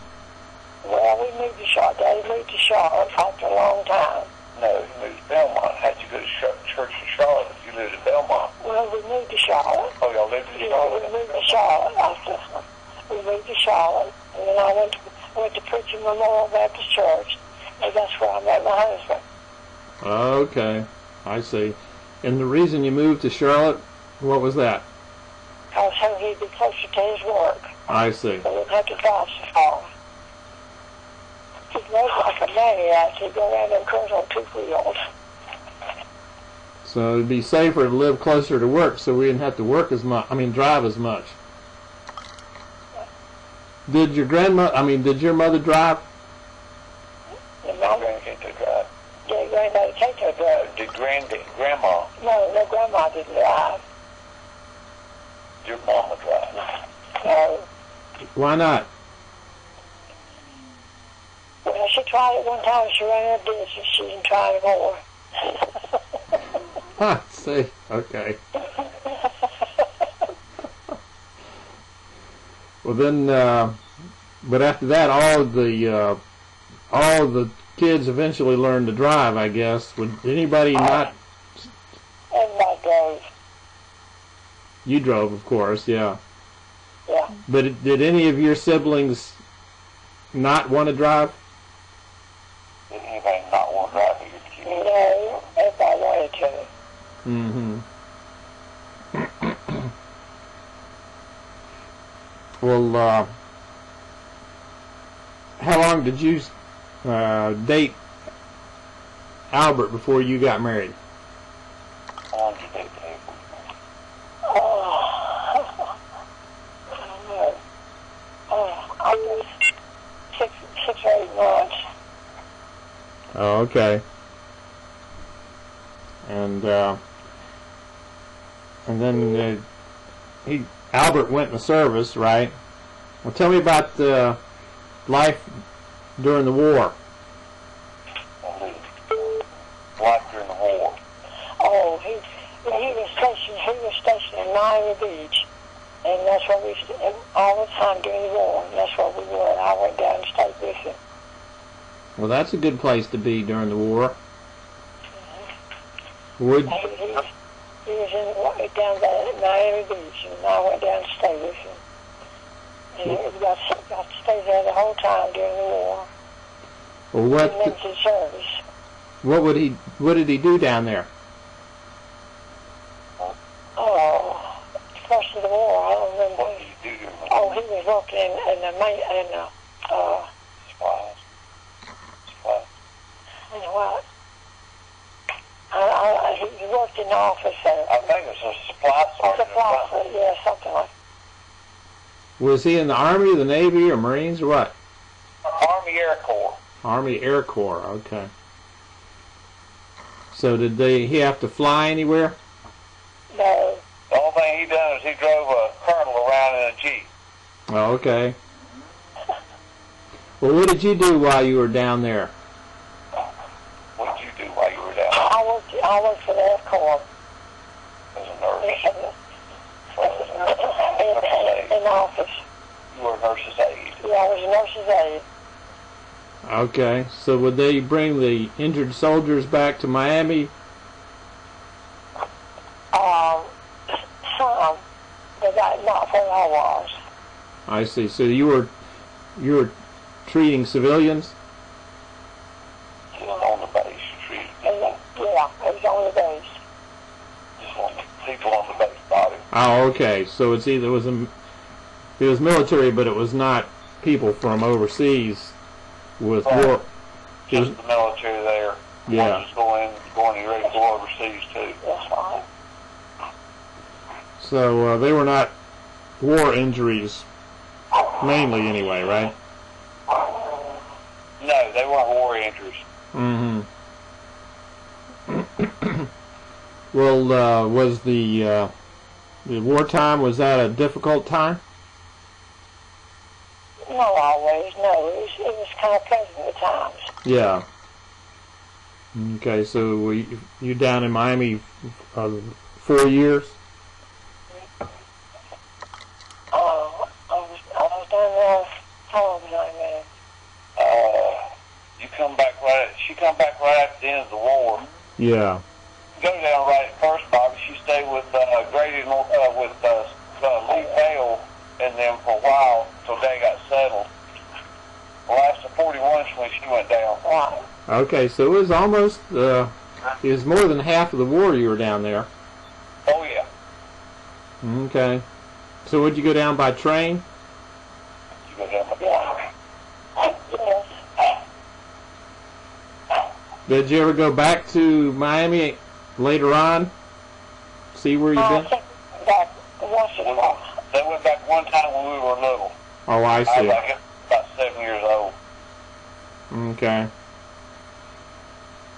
Well, we moved to Charlotte. Daddy moved to Charlotte after a long time. No, you moved to Belmont. How'd you go to church in Charlotte if you lived in Belmont? Well, we moved to Charlotte. Oh, y'all lived in Yeah, Charlotte? we moved to Charlotte after we moved to Charlotte, and then I went to Preaching Memorial Baptist Church, and that's where I met my husband. Okay, I see. And the reason you moved to Charlotte, what was that? So he'd be closer to his work. I see. So we didn't have to drive so far. He rode like a maniac. He'd go around them curves on 2 wheels. So it'd be safer to live closer to work, so we didn't have to drive as much. Did your mother drive? And Granddaddy Cato drive? Did Granddaddy Cato drive? Did Grandma? No, Grandma didn't drive. Your mama drive? No. Why not? Well, she tried it one time. She ran her ditch, and she didn't try it more. See, okay. Well then, but after that, all the kids eventually learned to drive, I guess. Would anybody not? Everybody drove. You drove, of course, yeah. Yeah. But did any of your siblings not want to drive? Did anybody not want to drive? No, everybody wanted to. Mm-hmm. Well, how long did you date Albert before you got married? How long did you date Dave? I was 6 or 8 months. Oh, okay. And then Albert went in the service, right? Well, tell me about life during the war. Life during the war. Oh, he was stationed in Miami Beach, and that's where we all the time during the war. And that's where we were. And I went down and stayed with him. Well, that's a good place to be during the war. Would He was down there at Miami Beach, and I went down to stay with him. And we got to stay there the whole time during the war. Well, Limited service. what did he do down there? Oh, first of the war, I don't remember. What did you do? Oh, he was working in the Supplies. you know what? He worked in the office there. I think it was a supply sergeant. Yeah, something like that. Was he in the Army, the Navy, or Marines, or what? Army Air Corps. Army Air Corps, okay. So did he have to fly anywhere? No. The only thing he done is he drove a colonel around in a Jeep. Oh, okay. Well, what did you do while you were down there? What did you do while you were down there? I worked for the Air Corps. As a nurse. In the office. You were a nurse's aide. Yeah, I was a nurse's aide. Okay, so would they bring the injured soldiers back to Miami? Some, but not where I was. I see. So you were treating civilians? Just on the base, you treated people. Yeah, it was on the base. Just on the people on the base body. Oh, okay. So it was military, but it was not people from overseas with Right. war. Just the military there. Yeah. Just going ready to go overseas too. That's right. So they were not war injuries, mainly anyway, right? No, they weren't war injuries. Mm-hmm. Well, was the wartime, was that a difficult time? Not always, no. It was kind of pleasant at times. Yeah. Okay, so were you down in Miami 4 years? I was down there, how long was I there? She come back right after the end of the war. Yeah. Go down right at first, Bobby. She stayed with Grady with Lee Bale and them for a while until they got settled. Well, after 41 when she went down. Right. Okay, so it was almost, it was more than half of the war you were down there. Oh, yeah. Okay. So would you go down by train? You go down by Yeah. Yes. Did you ever go back to Miami later on? See where you've I been? think that once in a while. They went back one time when we were little. Oh, I I see. was like about 7 years old. Okay.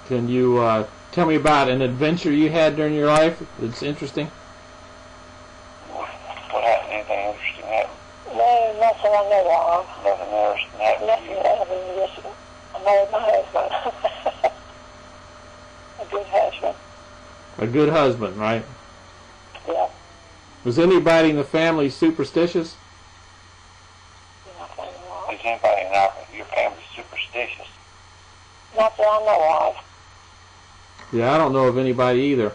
Can you tell me about an adventure you had during your life that's interesting? What happened? Anything interesting happened? No, nothing I know of. Nothing interesting happened. Nothing other than just I married my husband. A good husband. A good husband, right? Yeah. Was anybody in the family superstitious? Nothing wrong. Is anybody in your family superstitious? Not that I know of. Yeah, I don't know of anybody either.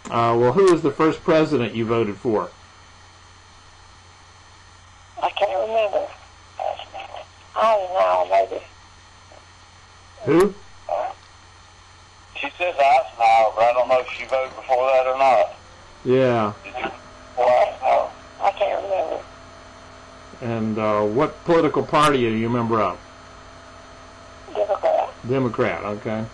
Well, who was the first president you voted for? I can't remember. I don't know, maybe. Who? She says Eisenhower, but I don't know if she voted before that or not. Yeah. Did you? Well, I can't remember. And what political party do you member of? Democrat. Democrat, okay.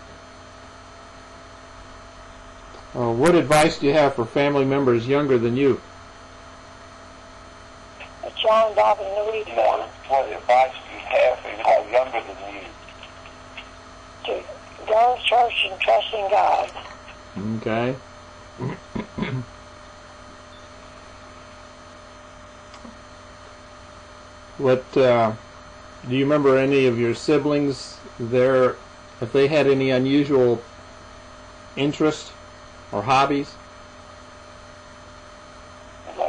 What advice do you have for family members younger than you? John, Bob, and Louise family. What advice do you have for people younger than you? To go to church and trust in God. Okay. What do you remember any of your siblings there, if they had any unusual interests or hobbies? Nothing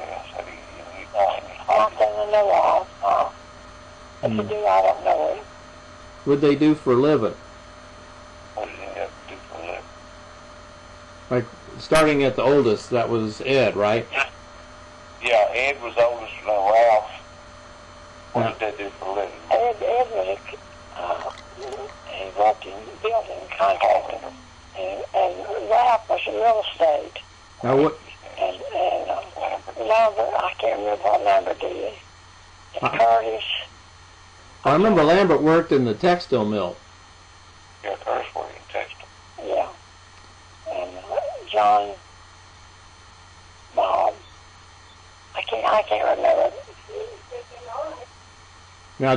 I know of. If you do, I don't know it. What they do for a living? What did you have to do for a living? Like, starting at the oldest, that was Ed, right? Yeah, Ed was oldest, Ralph. What did they do for a living? Ed was he worked in building contracting, and Ralph was real estate. Now what? And Lambert, I can't remember what Lambert did. And Curtis. I remember Lambert worked in the textile mill. Yeah, Curtis worked in textile. Yeah. And John, Bob. I can't remember. Now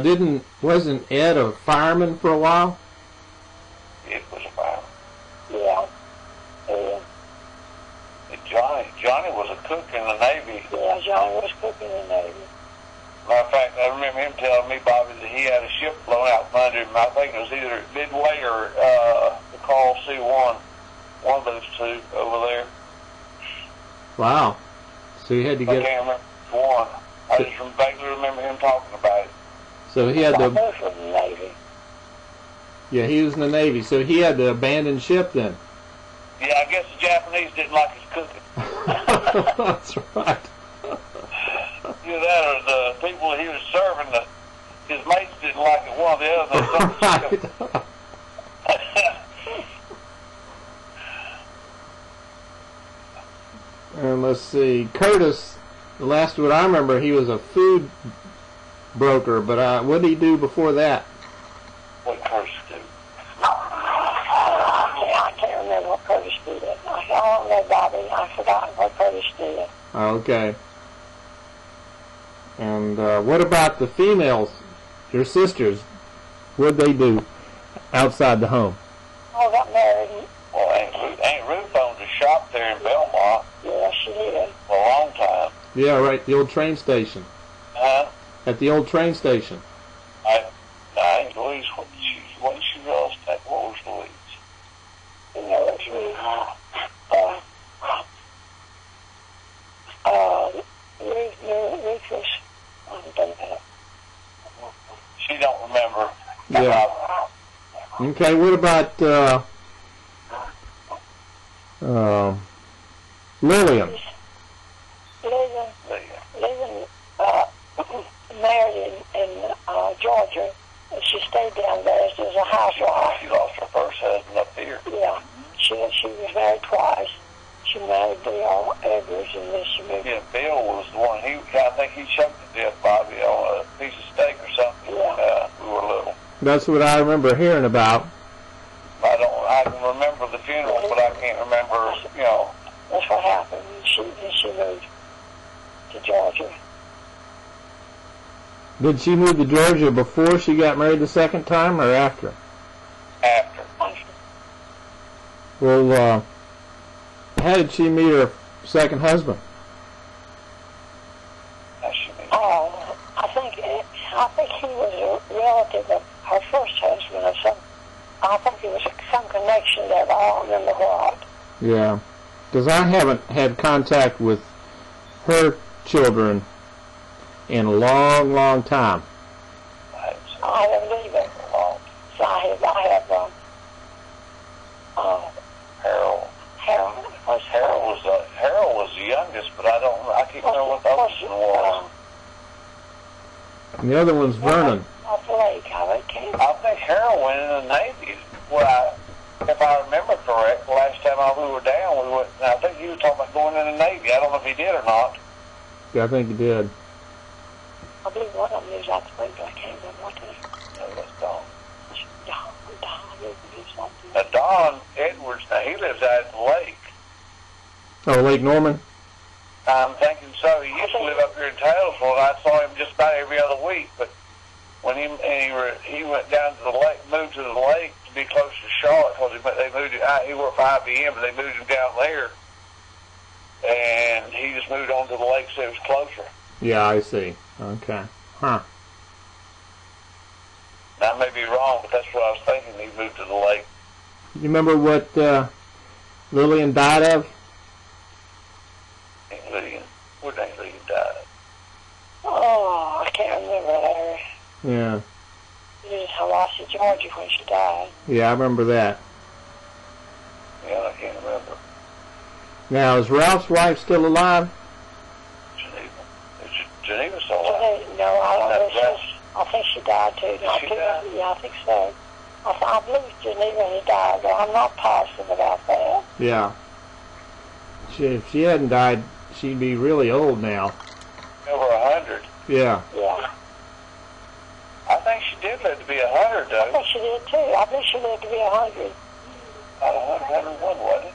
wasn't Ed a fireman for a while? Ed was a fireman. Yeah. Yeah. And Johnny was a cook in the Navy. Yeah, Johnny was cooking in the Navy. Matter of fact, I remember him telling me, Bobby, that he had a ship blown out from under him. I think it was either Midway or the Carl C-1. One of those two over there. Wow. So he had to I get... can't remember one. I just vaguely remember him talking about it. So he had Both to... was in the Navy. Yeah, he was in the Navy, so he had to abandon ship then. Yeah, I guess the Japanese didn't like his cooking. That's right. Either that or the people he was serving, his mates didn't like it. One or the other. Right. And let's see, Curtis, the last one I remember, he was a food broker, but what did he do before that? What Curtis do? I can't remember what Curtis did. I don't know, Bobby. I forgot what Curtis did. Okay. And what about the females, your sisters? What did they do outside the home? Oh, got married. Well, Aunt Ruth owned a shop there in Belmont Yeah, she did. for a long time. Yeah, right, the old train station. Huh? At the old train station. Ain't Louise, what did she realize that? What was Louise? You know, it's really, Ruth was, I don't know. She don't remember. Yeah. Okay, what about Lillian? Lillian married in Georgia, and she stayed down there as a housewife. She lost her first husband up here. Yeah, she was married twice. She married Bill Edwards, and then she moved. Yeah, Bill was the one. I think he choked to death, Bobby, on a piece of steak or something. Yeah. We were little. That's what I remember hearing about. I can remember the funeral, but I can't remember, That's what happened. She moved to Georgia. Did she move to Georgia before she got married the second time, or after? After. Well, how did she meet her second husband? I think he was a relative of her first husband or some. I think there was some connection there, but I don't remember what. Yeah, because I haven't had contact with her children in a long, long time. I haven't either. So I have Harold was the youngest, but I can't remember what the oldest one was. And the other one's Vernon. Off the lake, I can't. I think Harold went in the Navy. Well, if I remember correct, the last time we were down, we went. I think he was talking about going in the Navy. I don't know if he did or not. Yeah, I think he did. I believe one of them lives out the lake, but I can't remember what it is. No, that's Don. Don, Don Edwards, now he lives out at the lake. Oh, Lake Norman? I'm thinking so. He used to live up here in Tazewell, and I saw him just about every other week. But when he went down to the lake, moved to the lake to be close to Charlotte, because he worked for IBM, but they moved him down there, and he just moved on to the lake so it was closer. Yeah, I see. Okay. Huh. Now, I may be wrong, but that's what I was thinking. He moved to the lake. You remember what Lillian died of? Lillian. What day Lillian died? oh, I can't remember, Larry. Yeah. It was Hiawassee, Georgia when she died. Yeah, I remember that. Yeah, I can't remember. Now, is Ralph's wife still alive? Geneva. Is Geneva still alive? No, I don't know. I think she died too. She died? Yeah, I think so. I believe Geneva he died, but I'm not positive about that. Yeah. If she hadn't died, she'd be really old now. Over 100. Yeah. Yeah. I think she did live to be 100, though. I think she did too. I think she lived to be 100. About 101, wasn't it?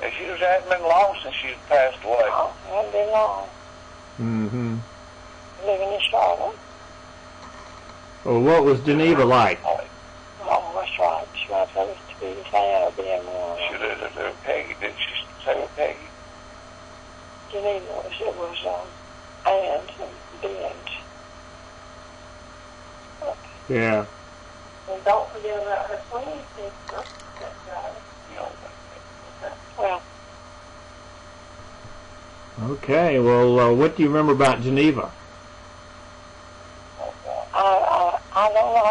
If she hadn't been long since she had passed away. Oh, it hadn't been long. Mm-hmm. Living in Charlotte. Well, what was Geneva like? Oh, that's right. She was supposed to be the fan of being one. She lived with Peggy, didn't she? Say with Peggy. Geneva was and Bend. Yeah. And don't forget about her twin sister. Well. Okay, well, what do you remember about Geneva? I don't know.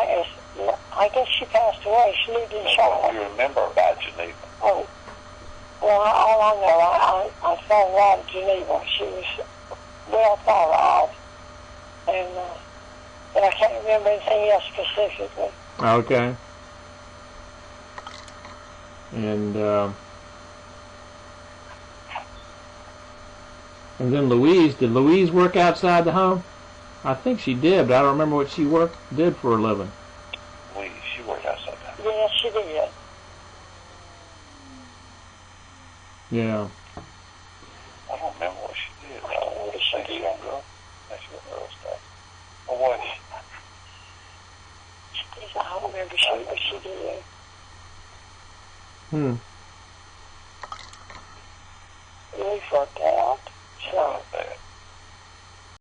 I guess she passed away. She lived in What Charlotte. do you remember about Geneva? Oh. Well, all I know, I saw a lot of Geneva. She was well thought of. But I can't remember anything else specifically. Okay. And then Louise, did Louise work outside the home? I think she did, but I don't remember what she did for a living. She worked outside that. Yes, she did. Yeah. I don't remember what she did. I don't think she young girl. I think she was early stuff. Or was she? I don't remember what she did. Hmm.